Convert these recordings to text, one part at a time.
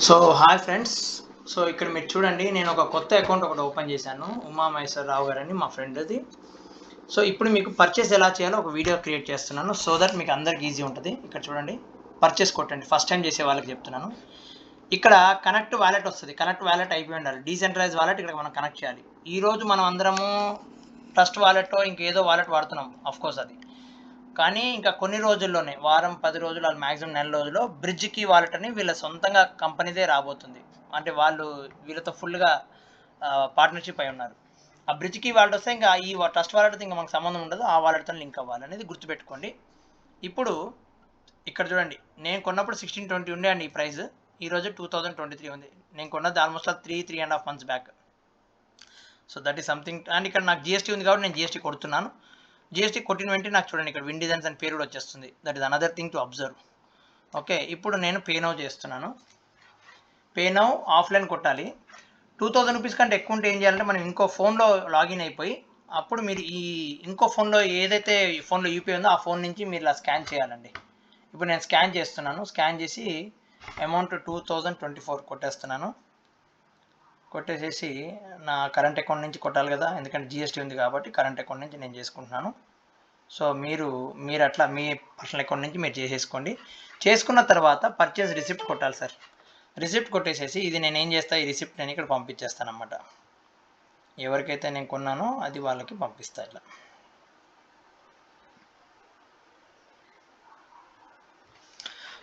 So hi friends. So ఇక్కడ మీరు చూడండి, నేను ఒక కొత్త అకౌంట్ ఒకటి ఓపెన్ చేశాను. ఉమా మహేశ్వరరావు గారు అని మా ఫ్రెండ్ది. సో ఇప్పుడు మీకు పర్చేస్ ఎలా చేయాలో ఒక వీడియో క్రియేట్ చేస్తున్నాను, సో దట్ మీకు అందరికి ఈజీ ఉంటుంది. ఇక్కడ చూడండి, పర్చేస్ కొట్టండి. ఫస్ట్ టైం చేసే వాళ్ళకి చెప్తున్నాను. ఇక్కడ కనెక్ట్ వ్యాలెట్ వస్తుంది. కనెక్ట్ వ్యాలెట్ అయిపోయి ఉండాలి. డీసెంట్రలైజ్ వాలెట్ ఇక్కడ మనం కనెక్ట్ చేయాలి. ఈరోజు మనం అందరము ట్రస్ట్ వాలెట్ ఇంకేదో వాలెట్ వాడుతున్నాం, అఫ్కోర్స్ అది. కానీ ఇంకా కొన్ని రోజుల్లోనే, వారం 10 రోజులు, అది మ్యాక్సిమం నెల రోజుల్లో బ్రిడ్జ్ కీ వాలెట్ అని వీళ్ళ సొంతంగా కంపెనీదే రాబోతుంది. అంటే వాళ్ళు వీళ్ళతో ఫుల్గా పార్ట్నర్షిప్ అయి ఉన్నారు. ఆ బ్రిడ్జ్ కీ వాలెట్ వస్తే ఇంకా ఈ ట్రస్ట్ వాలెట్ ఇంకా మనకు సంబంధం ఉండదు, ఆ వాలెట్తో లింక్ అవ్వాలి అనేది గుర్తుపెట్టుకోండి. ఇప్పుడు ఇక్కడ చూడండి, నేను కొన్నప్పుడు 1620 ఉండే అండి ఈ ప్రైస్. ఈరోజు 2023 ఉంది. నేను కొన్నది almost 3.5 months back. So that is something. And ఇక్కడ నాకు జిఎస్టీ ఉంది కాబట్టి నేను జిఎస్టీ కొడుతున్నాను. జిఎస్టీ కొట్టిన వెంటనే నాకు చూడండి ఇక్కడ విన్ డిజైన్స్ అని పేరు కూడా వచ్చేస్తుంది. That is another thing to observe. Okay, ఇప్పుడు నేను పే నౌ చేస్తున్నాను. పే నౌ ఆఫ్లైన్ కొట్టాలి. 2000 రూపీస్ కంటే ఎక్కువ ఉంటే ఏం చేయాలంటే, మనం ఇంకో ఫోన్లో లాగిన్ అయిపోయి అప్పుడు మీరు ఈ ఇంకో ఫోన్లో ఏదైతే ఫోన్లో యూపీఐ ఉందో ఆ ఫోన్ నుంచి మీరు ఇలా స్కాన్ చేయాలండి. ఇప్పుడు నేను స్కాన్ చేస్తున్నాను. స్కాన్ చేసి అమౌంట్ 2024 కొట్టేస్తున్నాను. కొట్టేసేసి నా కరెంట్ అకౌంట్ నుంచి కొట్టాలి కదా, ఎందుకంటే జిఎస్టీ ఉంది కాబట్టి కరెంట్ అకౌంట్ నుంచి నేను చేసుకుంటున్నాను. సో మీరు అట్లా మీ పర్సనల్ అకౌంట్ నుంచి మీరు చేసేసుకోండి. చేసుకున్న తర్వాత పర్చేస్ రిసిప్ట్ కొట్టాలి సార్. రిసిప్ట్ కొట్టేసేసి ఇది నేను ఏం చేస్తా, ఈ రిసిప్ట్ నేను ఇక్కడ పంపించేస్తాను అన్నమాట. ఎవరికైతే నేను కొన్నానో అది వాళ్ళకి పంపిస్తా ఇట్లా.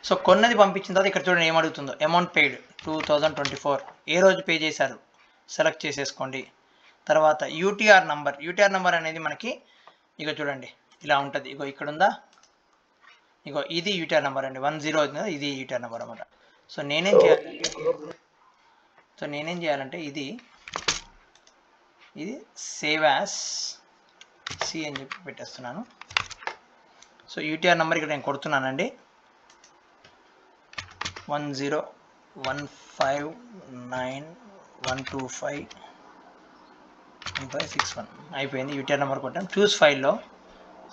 సో కొన్నది పంపించిన తర్వాత ఇక్కడ చూడండి ఏమడుగుతుందో. అమౌంట్ పెయిడ్ 2024, ఏ రోజు పే చేశారు సెలెక్ట్ చేసేసుకోండి. తర్వాత యూటీఆర్ నంబర్ అనేది మనకి ఇక చూడండి ఇలా ఉంటుంది. ఇగో ఇక్కడ ఉందా, ఇగో ఇది యూటీఆర్ నెంబర్ అండి. 10 అవుతుంది, ఇది యూటీఆర్ నెంబర్ అన్నమాట. సో నేనేం చేయాలంటే ఇది సేవ్ యాస్ సి అని చెప్పి పెట్టేస్తున్నాను. సో యూటీఆర్ నెంబర్ ఇక్కడ నేను కొడుతున్నానండి. 101591251561 అయిపోయింది. యూటీఆర్ నెంబర్ కొట్టాను. చూస్ ఫైల్లో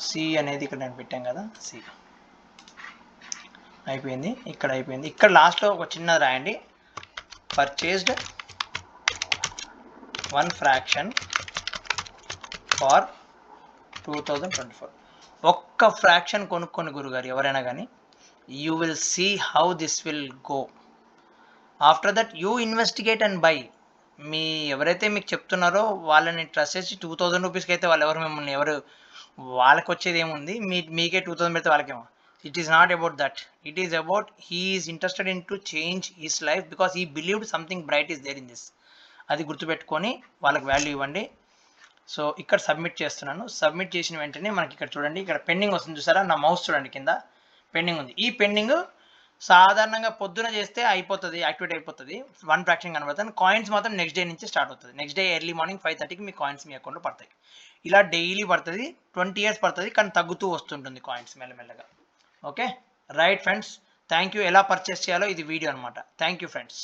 సి అనేది ఇక్కడ నేను పెట్టాను కదా, సి అయిపోయింది. ఇక్కడ అయిపోయింది. ఇక్కడ లాస్ట్లో ఒక చిన్నది రాయండి, పర్చేస్డ్ 1 ఫ్రాక్షన్ ఫార్ 2024. ఒక్క ఫ్రాక్షన్ కొనుక్కొని గురుగారు ఎవరైనా కానీ, you will see how this will go. After that you investigate and buy. మీ ఎవరైతే మీకు చెప్తున్నారో వాళ్ళని ట్రస్ట్ చేసి 2000 రూపీస్కి అయితే వాళ్ళు మిమ్మల్ని వాళ్ళకి వచ్చేది ఏముంది, మీకే 2000 పెడితే వాళ్ళకేమో. It is not about that. It is about he is interested in to change his life because he believed something bright is there in this. అది గుర్తుపెట్టుకొని వాళ్ళకి వాల్యూ ఇవ్వండి. సో ఇక్కడ సబ్మిట్ చేస్తున్నాను. సబ్మిట్ చేసిన వెంటనే మనకి ఇక్కడ చూడండి, ఇక్కడ పెండింగ్ వస్తుంది చూసారా, నా మౌస్ చూడండి కింద పెండింగ్ ఉంది. ఈ పెండింగ్ సాధారణంగా పొద్దున చేస్తే అయిపోతుంది, యాక్టివేట్ అయిపోతుంది, 1 ఫ్రాక్షన్ కనబడుతుంది. కాయిన్స్ మాత్రం నెక్స్ట్ డే నుంచి స్టార్ట్ అవుతుంది. నెక్స్ట్ డే ఎర్లీ మార్నింగ్ 5:30కి మీ కాయిన్స్ మీ అకౌంట్లో పడతాయి. ఇలా డైలీ పడుతుంది. 20 years పడుతుంది, కానీ తగ్గుతూ వస్తుంటుంది కాయిన్స్ మెల్లమెల్లగా. Okay right friends, thank you. ఎలా పర్చేస్ చేయాలో ఇది వీడియో అనమాట. Thank you friends.